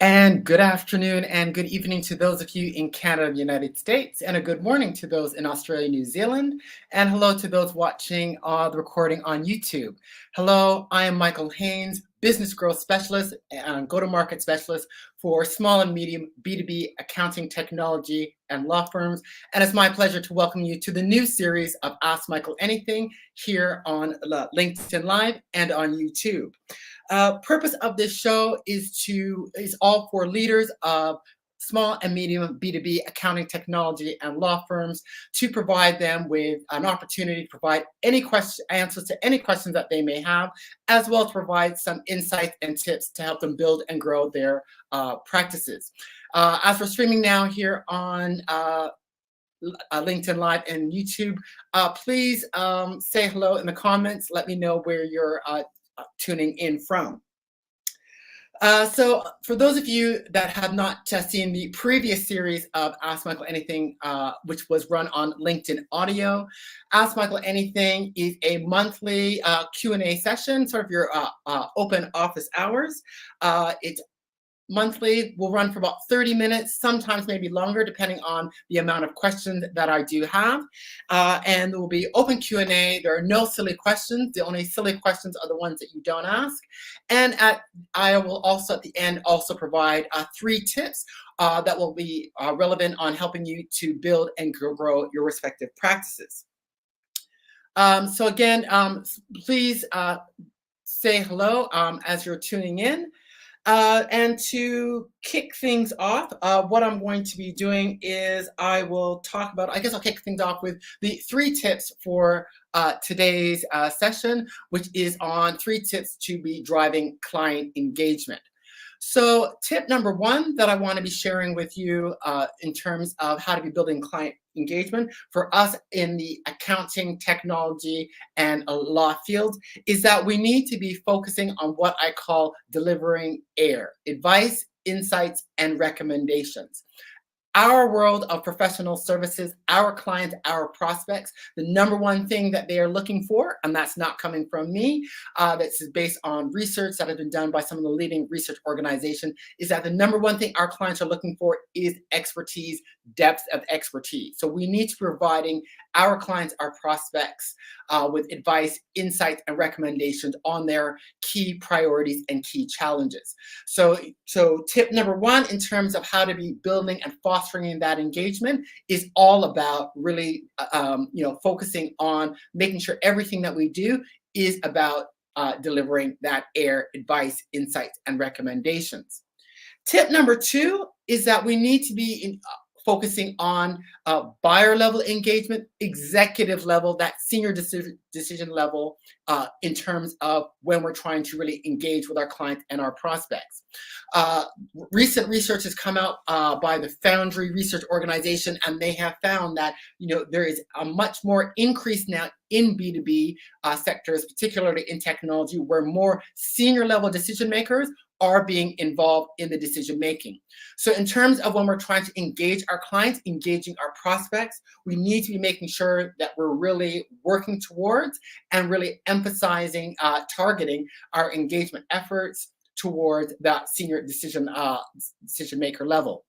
And good afternoon and good evening to those of you in Canada and the United States, and a good morning to those in Australia, New Zealand, and hello to those watching the recording on YouTube. Hello, I am Michael Haynes, Business Growth Specialist and Go-to-Market Specialist for small and medium B2B accounting, technology, and law firms. And it's my pleasure to welcome you to the new series of Ask Michael Anything here on LinkedIn Live and on YouTube. Purpose of this show is all for leaders of small and medium B2B accounting, technology, and law firms to provide them with an opportunity to provide answers to any questions that they may have, as well as provide some insights and tips to help them build and grow their practices. As we're streaming now here on LinkedIn Live and YouTube, please say hello in the comments. Let me know where you're tuning in from. So for those of you that have not seen the previous series of Ask Michael Anything, which was run on LinkedIn Audio, Ask Michael Anything is a monthly Q&A session, sort of your open office hours. It's monthly, will run for about 30 minutes, sometimes maybe longer, depending on the amount of questions that I do have. And there will be open Q&A. There are no silly questions. The only silly questions are the ones that you don't ask. And I will also, at the end, also provide 3 tips that will be relevant on helping you to build and grow your respective practices. So again, please say hello as you're tuning in. And to kick things off, what I'm going to be doing is I will talk about, I guess I'll kick things off with the 3 tips for today's session, which is on 3 tips to be driving client engagement. So tip number 1 that I want to be sharing with you in terms of how to be building client engagement for us in the accounting, technology, and law field is that we need to be focusing on what I call delivering AIR, advice, insights, and recommendations. Our world of professional services, our clients, our prospects, the number 1 thing that they are looking for, and that's not coming from me, that's based on research that has been done by some of the leading research organizations, is that the number 1 thing our clients are looking for is expertise, depth of expertise. So we need to be providing our clients, our prospects, with advice, insights, and recommendations on their key priorities and key challenges. So tip number 1 in terms of how to be building and fostering that engagement is all about really, focusing on making sure everything that we do is about delivering that AIR, advice, insights, and recommendations. Tip number 2 is that we need to be focusing on buyer level engagement, executive level, that senior decision level in terms of when we're trying to really engage with our clients and our prospects. Recent research has come out by the Foundry Research Organization, and they have found that there is a much more increase now in B2B sectors, particularly in technology, where more senior level decision makers are being involved in the decision making. So in terms of when we're trying to engage our clients, engaging our prospects, we need to be making sure that we're really working towards and really emphasizing, targeting our engagement efforts towards that senior decision maker level.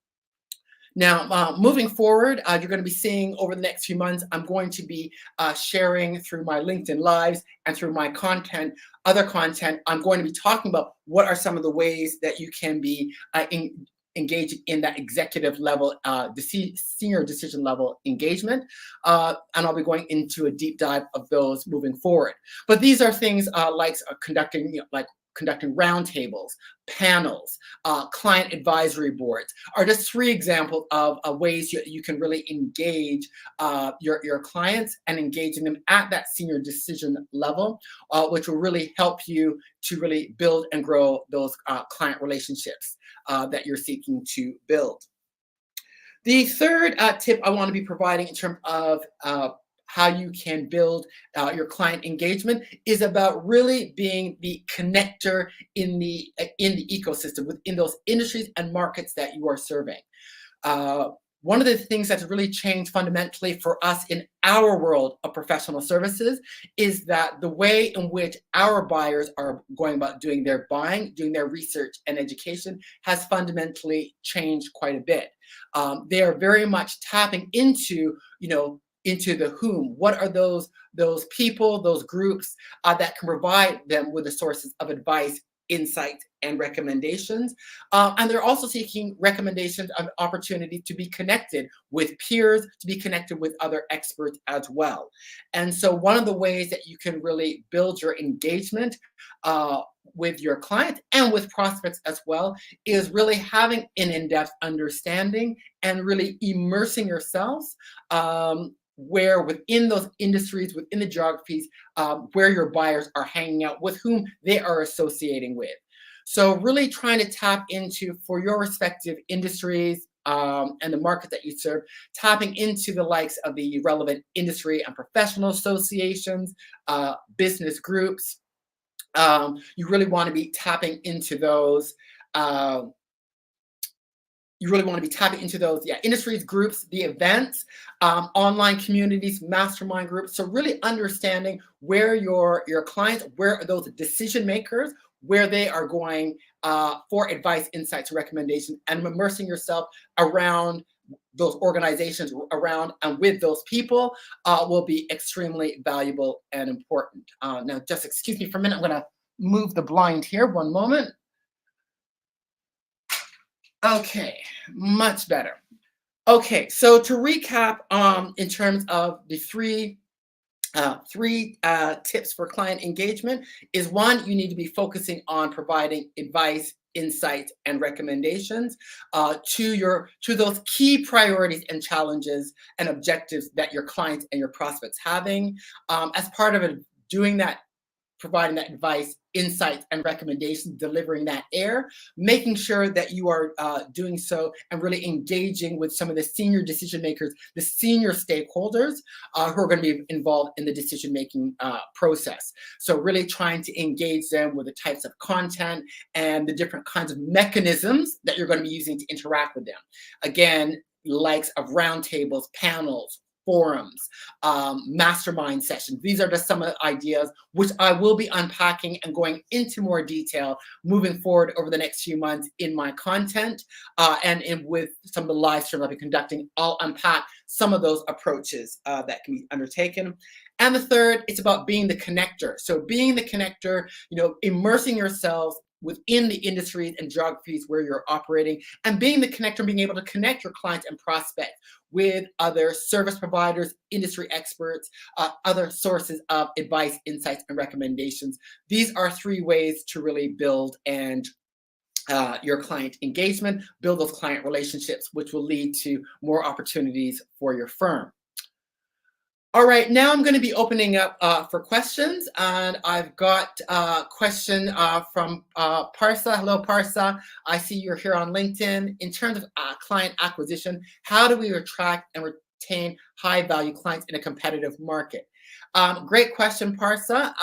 Now, moving forward, you're going to be seeing over the next few months, I'm going to be sharing through my LinkedIn Lives and through my content, other content, I'm going to be talking about what are some of the ways that you can be engaging in that executive level, the senior decision level engagement. And I'll be going into a deep dive of those moving forward. But these are things like conducting roundtables, panels, client advisory boards are just 3 examples of ways you can really engage your clients and engaging them at that senior decision level, which will really help you to really build and grow those client relationships that you're seeking to build. The third tip I want to be providing in terms of how you can build your client engagement is about really being the connector in the ecosystem within those industries and markets that you are serving. one of the things that's really changed fundamentally for us in our world of professional services is that the way in which our buyers are going about doing their buying, doing their research and education has fundamentally changed quite a bit. They are very much tapping into, into the whom. What are those people, those groups that can provide them with the sources of advice, insights, and recommendations. And they're also seeking recommendations of opportunity to be connected with peers, to be connected with other experts as well. And so one of the ways that you can really build your engagement with your clients and with prospects as well is really having an in-depth understanding and really immersing yourselves where within those industries, within the geographies, where your buyers are hanging out, with whom they are associating with. So really trying to tap into, for your respective industries and the market that you serve, tapping into the likes of the relevant industry and professional associations, business groups. You really want to be tapping into those. Uh, you really want to be tapping into those, industries, groups, the events, online communities, mastermind groups. So really understanding where your clients, where are those decision makers, where they are going for advice, insights, recommendations, and immersing yourself around those organizations, around and with those people will be extremely valuable and important. Now, just excuse me for a minute. I'm going to move the blind here. One moment. Okay, much better. Okay, so to recap, in terms of the three tips for client engagement is: one, you need to be focusing on providing advice, insights, and recommendations to those key priorities and challenges and objectives that your clients and your prospects having. As part of it, doing that, providing that advice, insights, and recommendations, delivering that air, making sure that you are doing so and really engaging with some of the senior decision makers, the senior stakeholders who are going to be involved in the decision making process. So really trying to engage them with the types of content and the different kinds of mechanisms that you're going to be using to interact with them. Again, likes of roundtables, panels, forums, mastermind sessions. These are just some of the ideas which I will be unpacking and going into more detail moving forward over the next few months in my content with some of the live streams I'll be conducting. I'll unpack some of those approaches that can be undertaken. And the third, it's about being the connector. So being the connector, immersing yourselves within the industries and geographies where you're operating, and being the connector, being able to connect your clients and prospects with other service providers, industry experts, other sources of advice, insights, and recommendations. These are three ways to really build and your client engagement, build those client relationships, which will lead to more opportunities for your firm. All right, now I'm going to be opening up for questions, and I've got a question from Parsa. Hello, Parsa. I see you're here on LinkedIn. In terms of client acquisition, how do we attract and retain high-value clients in a competitive market? Great question, Parsa.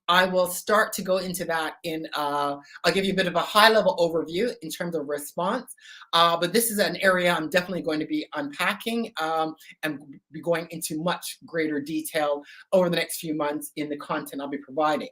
I will start to go into that I'll give you a bit of a high-level overview in terms of response, but this is an area I'm definitely going to be unpacking and be going into much greater detail over the next few months in the content I'll be providing.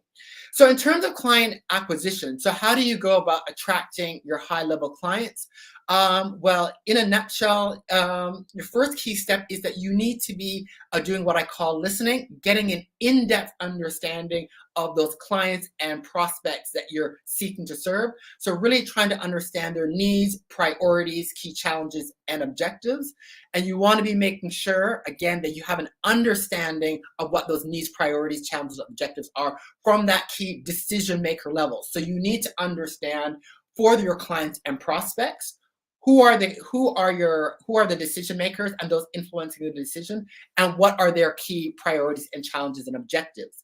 So in terms of client acquisition, so how do you go about attracting your high-level clients? Well, in a nutshell, your first key step is that you need to be doing what I call listening, getting an in-depth understanding of those clients and prospects that you're seeking to serve. So really trying to understand their needs, priorities, key challenges, and objectives. And you want to be making sure, again, that you have an understanding of what those needs, priorities, challenges, objectives are from that key decision maker level. So you need to understand for your clients and prospects, who are the decision makers and those influencing the decision, and what are their key priorities and challenges and objectives.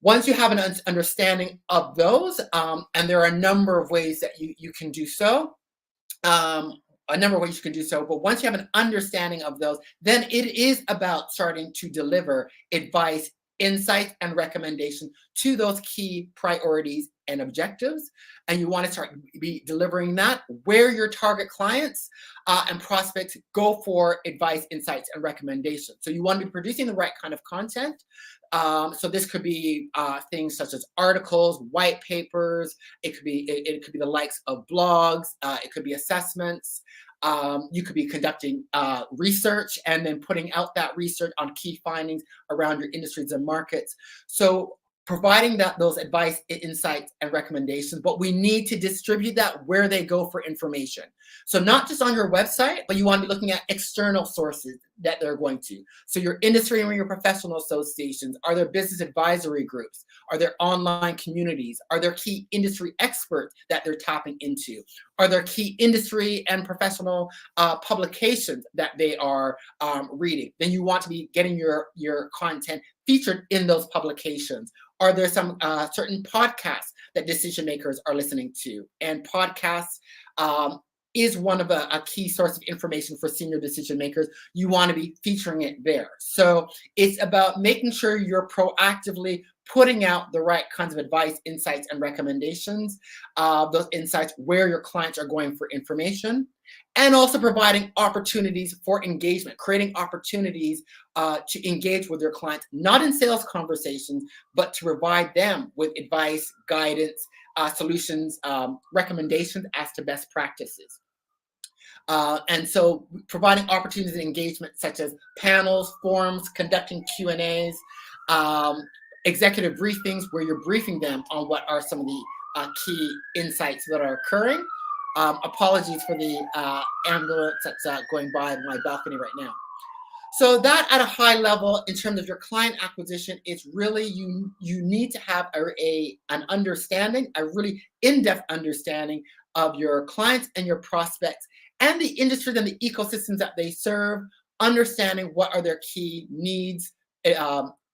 Once you have an understanding of those, and there are a number of ways that you can do so, but once you have an understanding of those, then it is about starting to deliver advice, insights, and recommendations to those key priorities and objectives, and you want to start be delivering that where your target clients and prospects go for advice, insights, and recommendations. So you want to be producing the right kind of content. So this could be things such as articles, white papers. It could be the likes of blogs. It could be assessments. You could be conducting research and then putting out that research on key findings around your industries and markets. So providing those advice, insights, and recommendations, but we need to distribute that where they go for information. So not just on your website, but you want to be looking at external sources that they're going to. So your industry and your professional associations, are there business advisory groups? Are there online communities? Are there key industry experts that they're tapping into? Are there key industry and professional publications that they are reading? Then you want to be getting your content featured in those publications. Are there some certain podcasts that decision makers are listening to? And podcasts is one of a key source of information for senior decision makers. You want to be featuring it there. So it's about making sure you're proactively putting out the right kinds of advice, insights, and recommendations, those insights where your clients are going for information, and also providing opportunities for engagement, creating opportunities to engage with your clients, not in sales conversations, but to provide them with advice, guidance, solutions, recommendations as to best practices. And so providing opportunities and engagement such as panels, forums, conducting Q&As, executive briefings where you're briefing them on what are some of the key insights that are occurring. Apologies for the ambulance that's going by my balcony right now. So that at a high level, in terms of your client acquisition, it's really you need to have an understanding, a really in-depth understanding of your clients and your prospects and the industries and the ecosystems that they serve, understanding what are their key needs,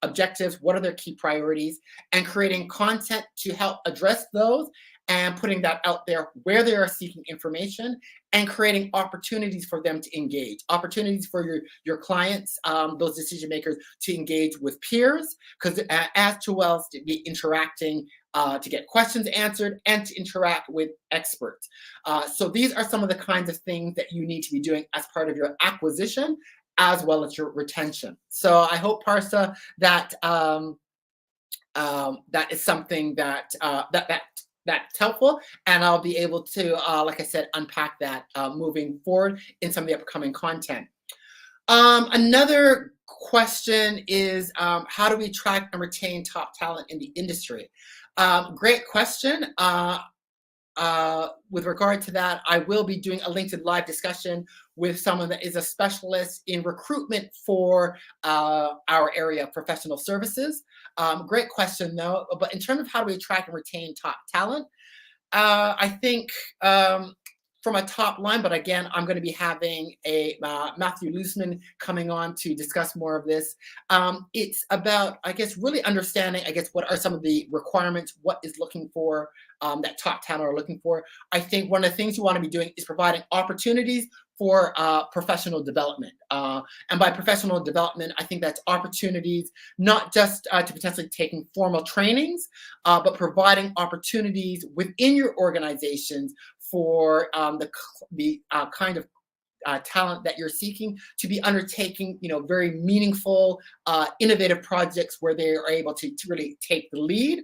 objectives, what are their key priorities, and creating content to help address those and putting that out there where they are seeking information and creating opportunities for them to engage, opportunities for your clients, those decision makers to engage with peers, because as well as to be interacting to get questions answered and to interact with experts. So these are some of the kinds of things that you need to be doing as part of your acquisition as well as your retention. So I hope, Parsa, that that is something that's helpful, and I'll be able to, like I said, unpack that moving forward in some of the upcoming content. Another question is, how do we attract and retain top talent in the industry? Great question. With regard to that, I will be doing a LinkedIn Live discussion with someone that is a specialist in recruitment for our area of professional services. Great question, though. But in terms of how do we attract and retain top talent, I think from a top line, but again, I'm going to be having a Matthew Loosman coming on to discuss more of this. It's about, I guess, really understanding, I guess, what are some of the requirements, what is looking for, that top talent are looking for. I think one of the things you want to be doing is providing opportunities for professional development. And by professional development, I think that's opportunities not just to potentially taking formal trainings, but providing opportunities within your organizations for the kind of talent that you're seeking to be undertaking, very meaningful, innovative projects where they are able to really take the lead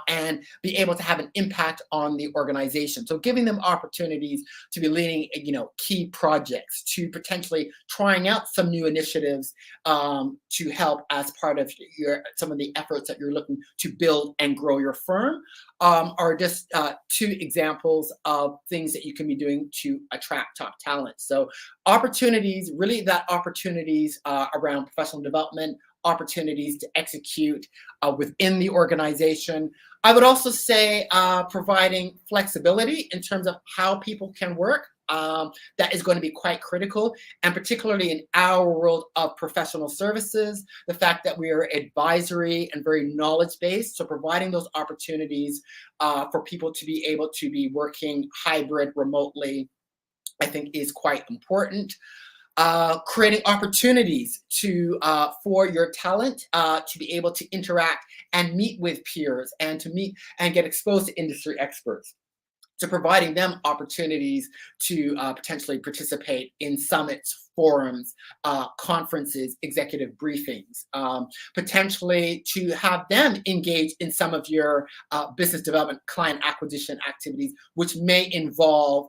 and be able to have an impact on the organization. So giving them opportunities to be leading, key projects, to potentially trying out some new initiatives to help as part of some of the efforts that you're looking to build and grow your firm, are just two examples of things that you can be doing to attract top talent. So opportunities, really that opportunities around professional development, opportunities to execute within the organization. I would also say providing flexibility in terms of how people can work. That is going to be quite critical, and particularly in our world of professional services, the fact that we are advisory and very knowledge-based, so providing those opportunities for people to be able to be working hybrid remotely, I think is quite important. creating opportunities to for your talent to be able to interact and meet with peers and to meet and get exposed to industry experts, to providing them opportunities to potentially participate in summits, forums, conferences, executive briefings, potentially to have them engage in some of your business development, client acquisition activities, which may involve,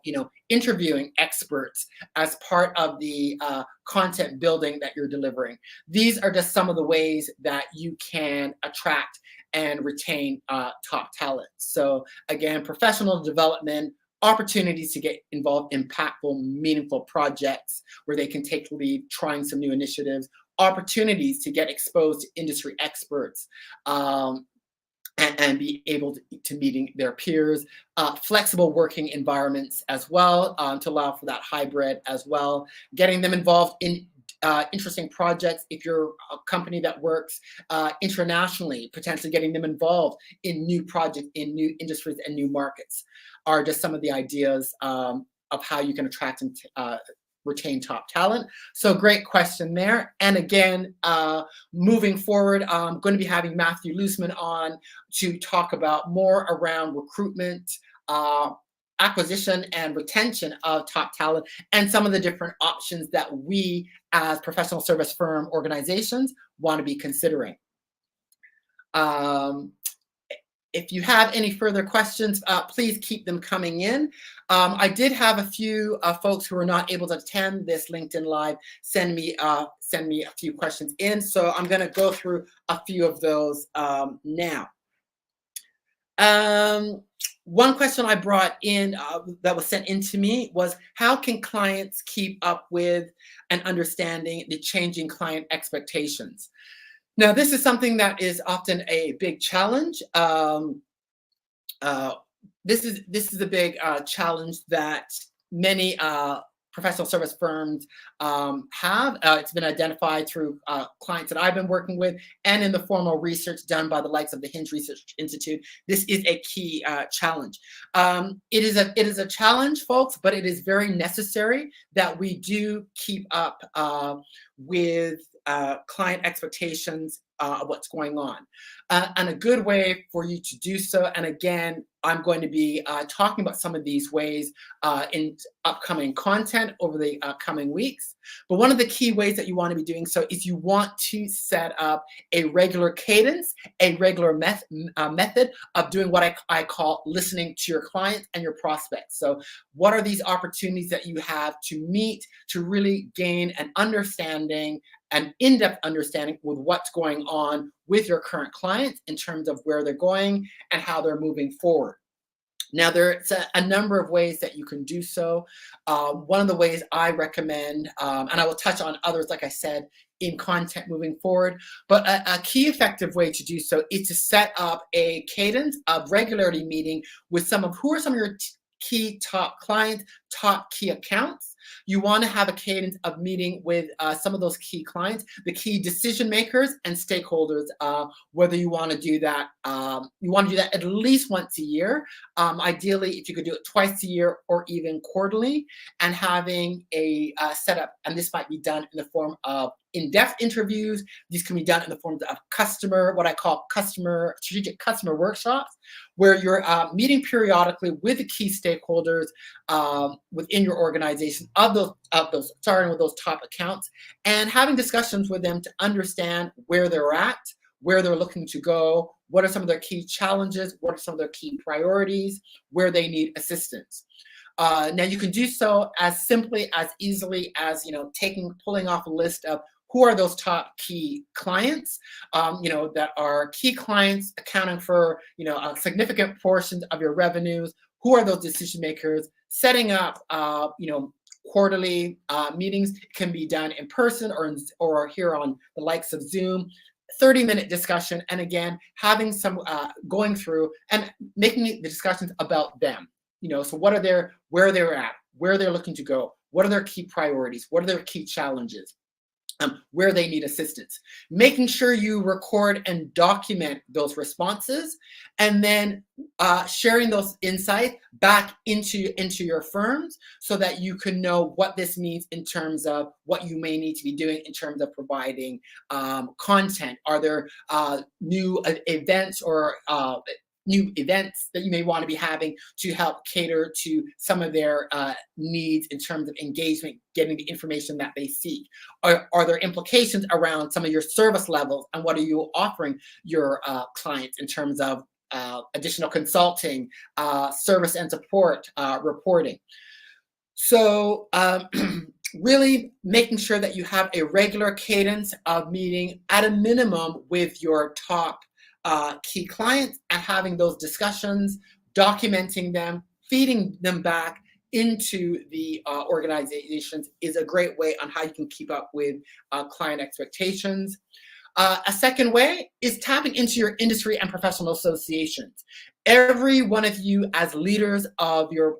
interviewing experts as part of the content building that you're delivering. These are just some of the ways that you can attract and retain top talent. So again, professional development, opportunities to get involved in impactful, meaningful projects where they can take lead, trying some new initiatives, opportunities to get exposed to industry experts, and be able to meeting their peers, flexible working environments as well, to allow for that hybrid as well, getting them involved in interesting projects. If you're a company that works internationally, potentially getting them involved in new projects, in new industries and new markets are just some of the ideas of how you can attract and retain top talent. So great question there. And again, moving forward, I'm going to be having Matthew Loosman on to talk about more around recruitment, acquisition and retention of top talent, and some of the different options that we as professional service firm organizations want to be considering. If you have any further questions, please keep them coming in. I did have a few folks who were not able to attend this LinkedIn Live send me a few questions in, so I'm going to go through a few of those now. One question I brought in that was sent in to me was, how can clients keep up with and understanding the changing client expectations? Now, this is something that is often a big challenge. This is a big challenge that many professional service firms have. It's been identified through clients that I've been working with and in the formal research done by the likes of the Hinge Research Institute. This is a key challenge. It is a challenge, folks, but it is very necessary that we do keep up with client expectations of what's going on. And a good way for you to do so, and again, I'm going to be talking about some of these ways in upcoming content over the coming weeks. But one of the key ways that you want to be doing so is you want to set up a regular cadence, a regular method of doing what I call listening to your clients and your prospects. So what are these opportunities that you have to meet to really gain an understanding, an in-depth understanding with what's going on with your current clients in terms of where they're going and how they're moving forward. Now, there's a number of ways that you can do so. One of the ways I recommend, and I will touch on others, like I said, in content moving forward, but a key effective way to do so is to set up a cadence of regularly meeting with who are some of your key top clients, top key accounts. You want to have a cadence of meeting with some of those key clients, the key decision makers and stakeholders, whether you want to do that. You want to do that at least once a year. Ideally, if you could do it twice a year or even quarterly, and having a setup, and this might be done in the form of in-depth interviews. These can be done in the forms of what I call strategic customer workshops, where you're meeting periodically with the key stakeholders within your organization of those, starting with those top accounts, and having discussions with them to understand where they're at, where they're looking to go, what are some of their key challenges, what are some of their key priorities, where they need assistance. Now, you can do so as simply, as easily as pulling off a list of who are those top key clients, that are key clients accounting for a significant portion of your revenues. Who are those decision makers? Setting up quarterly meetings. It can be done in person or here on the likes of Zoom. 30-minute discussion, and again, having some going through and making the discussions about them. So where they're at, where they're looking to go, what are their key priorities, what are their key challenges. where they need assistance. Making sure you record and document those responses, and then sharing those insights back into your firms so that you can know what this means in terms of what you may need to be doing in terms of providing content. Are there new events or new events that you may want to be having to help cater to some of their needs in terms of engagement, getting the information that they seek? Are there implications around some of your service levels, and what are you offering your clients in terms of additional consulting, service and support, reporting? So really making sure that you have a regular cadence of meeting at a minimum with your top key clients, and having those discussions, documenting them, feeding them back into the organizations is a great way on how you can keep up with client expectations. A second way is tapping into your industry and professional associations. Every one of you as leaders of your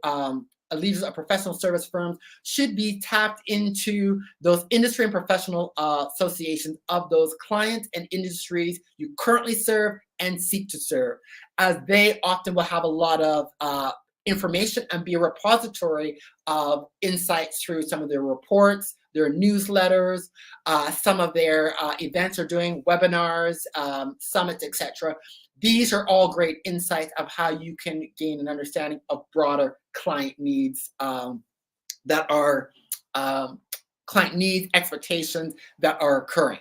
leaders of professional service firms should be tapped into those industry and professional associations of those clients and industries you currently serve and seek to serve, as they often will have a lot of information and be a repository of insights through some of their reports, their newsletters, some of their events are doing, webinars, summits, etc. These are all great insights of how you can gain an understanding of broader client needs that are client needs, expectations that are occurring.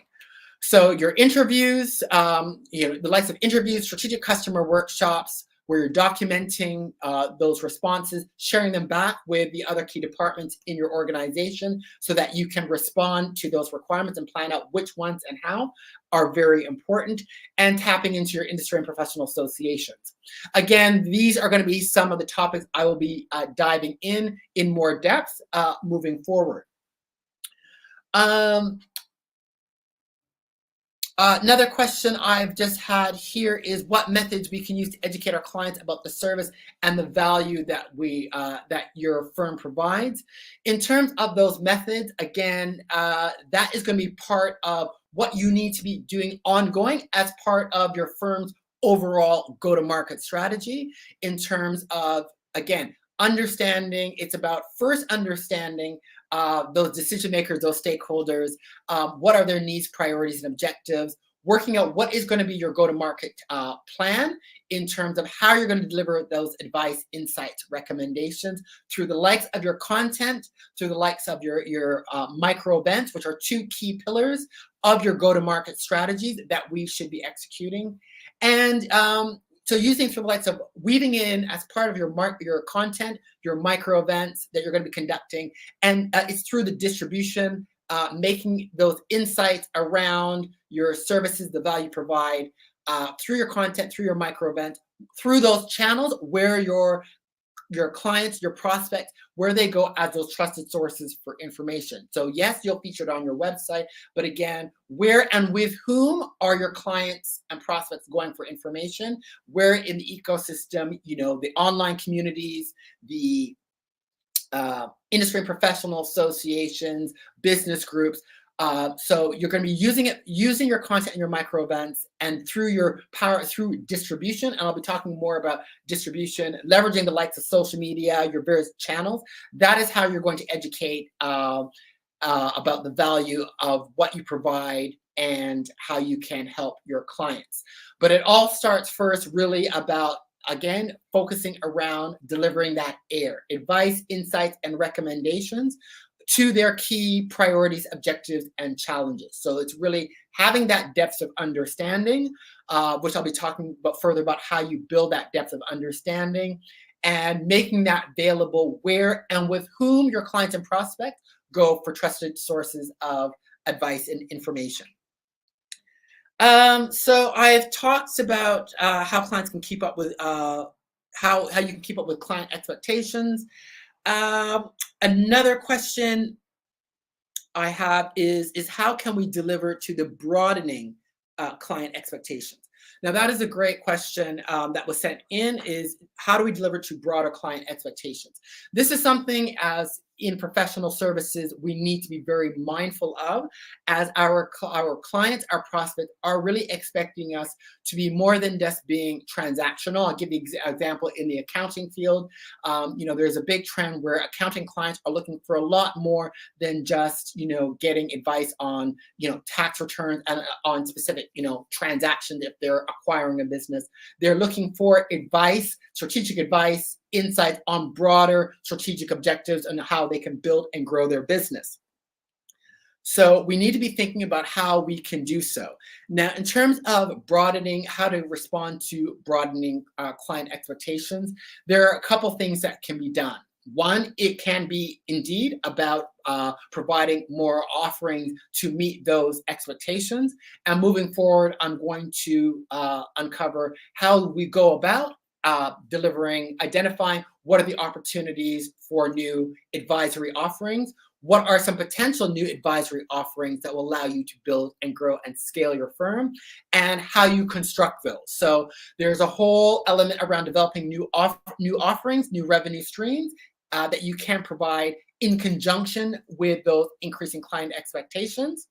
So your interviews, the likes of interviews, strategic customer workshops, where you're documenting those responses, sharing them back with the other key departments in your organization so that you can respond to those requirements and plan out which ones and how are very important, and tapping into your industry and professional associations. Again, these are going to be some of the topics I will be diving in more depth moving forward. Another question I've just had here is what methods we can use to educate our clients about the service and the value that that your firm provides. In terms of those methods, again, that is going to be part of what you need to be doing ongoing as part of your firm's overall go-to-market strategy, in terms of, again, understanding. It's about first understanding those decision makers, those stakeholders, what are their needs, priorities, and objectives, working out what is going to be your go-to-market plan in terms of how you're going to deliver those advice, insights, recommendations through the likes of your content, through the likes of your micro events, which are two key pillars of your go-to-market strategies that we should be executing. And so using through the likes of weaving in as part of your content, your micro events that you're going to be conducting, and it's through the distribution, making those insights around your services, the value you provide, through your content, through your micro events, through those channels where your clients, your prospects, where they go as those trusted sources for information. So yes, you'll feature it on your website, but again, where and with whom are your clients and prospects going for information? Where in the ecosystem, the online communities, the industry and professional associations, business groups. So you're going to be using your content and your micro events, and through distribution. And I'll be talking more about distribution, leveraging the likes of social media, your various channels. That is how you're going to educate about the value of what you provide and how you can help your clients. But it all starts first really about, again, focusing around delivering that advice, insights, and recommendations to their key priorities, objectives, and challenges. So it's really having that depth of understanding, which I'll be talking about further about how you build that depth of understanding, and making that available where and with whom your clients and prospects go for trusted sources of advice and information. So I've talked about how clients can keep up with how you can keep up with client expectations. Another question I have is how can we deliver to the broadening client expectations? Now that is a great question that was sent in, is how do we deliver to broader client expectations? This is something, as in professional services we need to be very mindful of, as our clients, our prospects are really expecting us to be more than just being transactional. I'll give you an example in the accounting field. There's a big trend where accounting clients are looking for a lot more than just getting advice on tax returns and on specific transactions if they're acquiring a business. They're looking for advice, strategic advice, insights on broader strategic objectives and how they can build and grow their business. So we need to be thinking about how we can do so. Now, in terms of broadening, how to respond to broadening client expectations, there are a couple things that can be done. One, it can be indeed about providing more offerings to meet those expectations. And moving forward, I'm going to uncover how we go about identifying what are the opportunities for new advisory offerings. What are some potential new advisory offerings that will allow you to build and grow and scale your firm, and how you construct those. So there's a whole element around developing new offerings, new revenue streams that you can provide in conjunction with those increasing client expectations.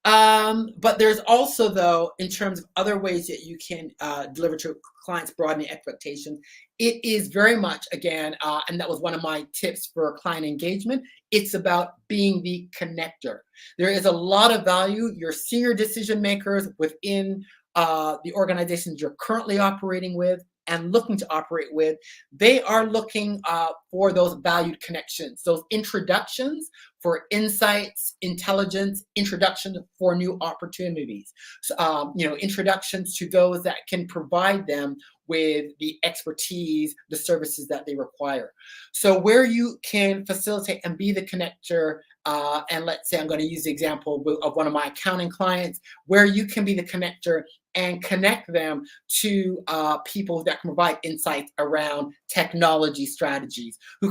But there's also, though, in terms of other ways that you can deliver to clients broadening expectations, it is very much, again, and that was one of my tips for client engagement, it's about being the connector. There is a lot of value. Your senior decision makers within the organizations you're currently operating with and looking to operate with, they are looking for those valued connections, those introductions for insights, intelligence, introduction for new opportunities. So, introductions to those that can provide them with the expertise, the services that they require. So where you can facilitate and be the connector, and let's say I'm going to use the example of one of my accounting clients, where you can be the connector and connect them to people that can provide insights around technology strategies, where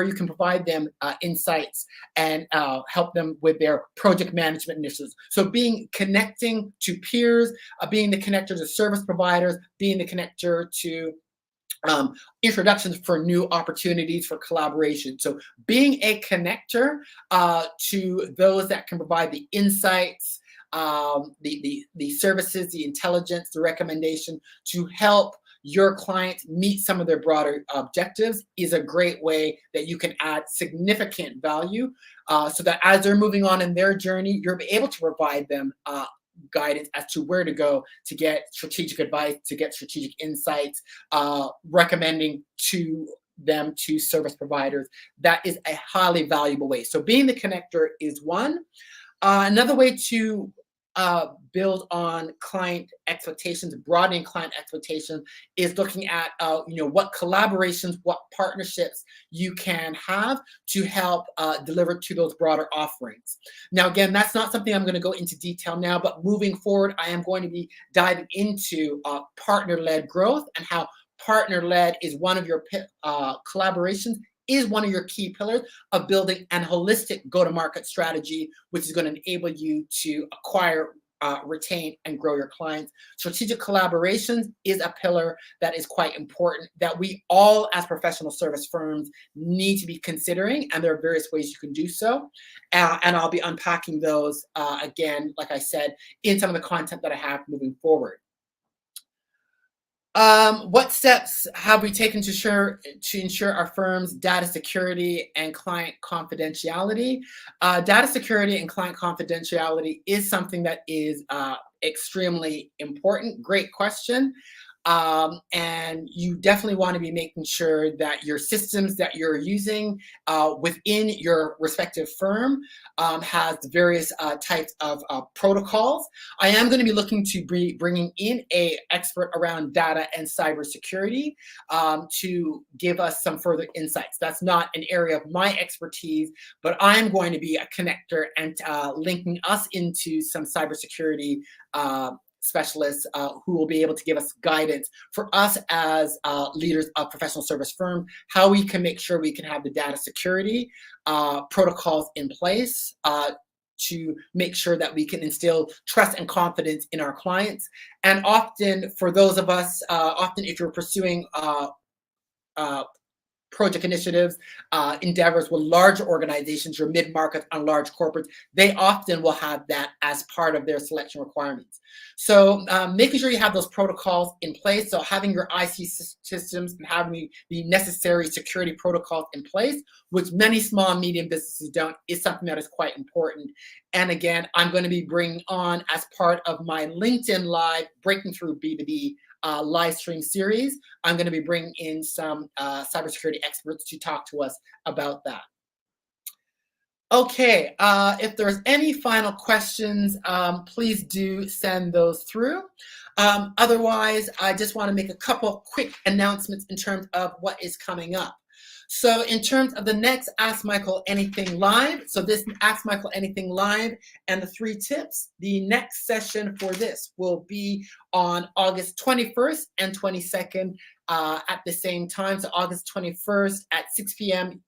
you can provide them insights and help them with their project management initiatives. So connecting to peers, being the connector to service providers, being the connector to introductions for new opportunities for collaboration. So being a connector to those that can provide the insights, the services, the intelligence, the recommendation to help your clients meet some of their broader objectives is a great way that you can add significant value so that as they're moving on in their journey, you're able to provide them guidance as to where to go to get strategic advice, to get strategic insights, recommending to them to service providers. That is a highly valuable way. So being the connector is one. Another way to build on client expectations, broadening client expectations, is looking at what collaborations, what partnerships you can have to help deliver to those broader offerings. Now, again, that's not something I'm going to go into detail now, but moving forward, I am going to be diving into partner-led growth and how partner-led is one of your collaborations is one of your key pillars of building an holistic go-to-market strategy, which is going to enable you to acquire, retain, and grow your clients. Strategic collaborations is a pillar that is quite important that we all as professional service firms need to be considering, and there are various ways you can do so. And I'll be unpacking those, again, like I said, in some of the content that I have moving forward. What steps have we taken to ensure our firm's data security and client confidentiality? Data security and client confidentiality is something that is extremely important. Great question. And you definitely want to be making sure that your systems that you're using within your respective firm has various types of protocols. I am going to be looking to be bringing in an expert around data and cybersecurity to give us some further insights. That's not an area of my expertise, but I'm going to be a connector and linking us into some cybersecurity specialists who will be able to give us guidance for us as leaders of professional service firms, how we can make sure we can have the data security protocols in place to make sure that we can instill trust and confidence in our clients. And often for those of us, often if you're pursuing project initiatives, endeavors with large organizations, your mid-market and large corporates, they often will have that as part of their selection requirements. So making sure you have those protocols in place. So having your IC systems and having the necessary security protocols in place, which many small and medium businesses don't, is something that is quite important. And again, I'm going to be bringing on, as part of my LinkedIn Live Breaking Through B2B live stream series, I'm going to be bringing in some cybersecurity experts to talk to us about that. Okay, if there's any final questions, please do send those through. Otherwise, I just want to make a couple quick announcements in terms of what is coming up. So in terms of the next Ask Michael Anything Live, so this Ask Michael Anything Live and the 3 tips, the next session for this will be on August 21st and 22nd at the same time. So August 21st at 6 p.m.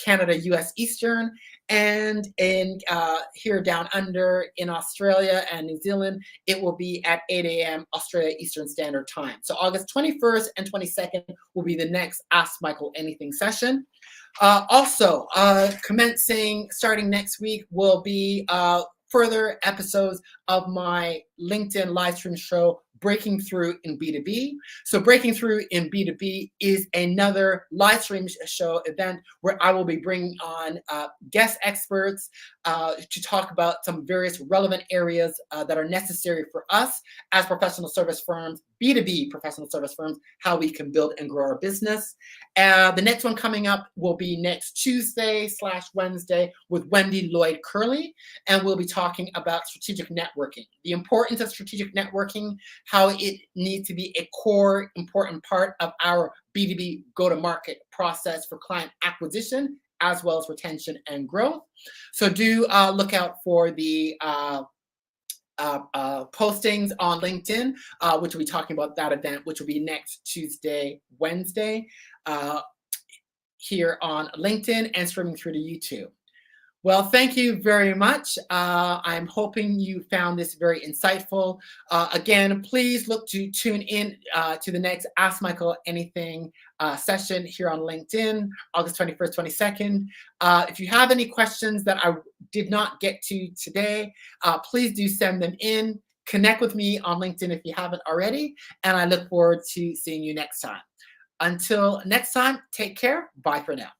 Canada, US Eastern, and in here down under in Australia and New Zealand, it will be at 8 a.m. Australia Eastern Standard Time. So August 21st and 22nd will be the next Ask Michael Anything session. Also, starting next week will be further episodes of my LinkedIn live stream show, Breaking Through in B2B. So Breaking Through in B2B is another live stream show event where I will be bringing on guest experts to talk about some various relevant areas that are necessary for us as professional service firms, B2B professional service firms, how we can build and grow our business. The next one coming up will be next Tuesday/Wednesday with Wendy Lloyd Curley, and we'll be talking about strategic networking, the importance of strategic networking, how it needs to be a core important part of our B2B go-to-market process for client acquisition, as well as retention and growth. So do look out for the postings on LinkedIn, which will be talking about that event, which will be next Tuesday, Wednesday, here on LinkedIn and streaming through to YouTube. Well, thank you very much. I'm hoping you found this very insightful. Again, please look to tune in to the next Ask Michael Anything session here on LinkedIn, August 21st, 22nd. If you have any questions that I did not get to today, please do send them in. Connect with me on LinkedIn if you haven't already, and I look forward to seeing you next time. Until next time, take care. Bye for now.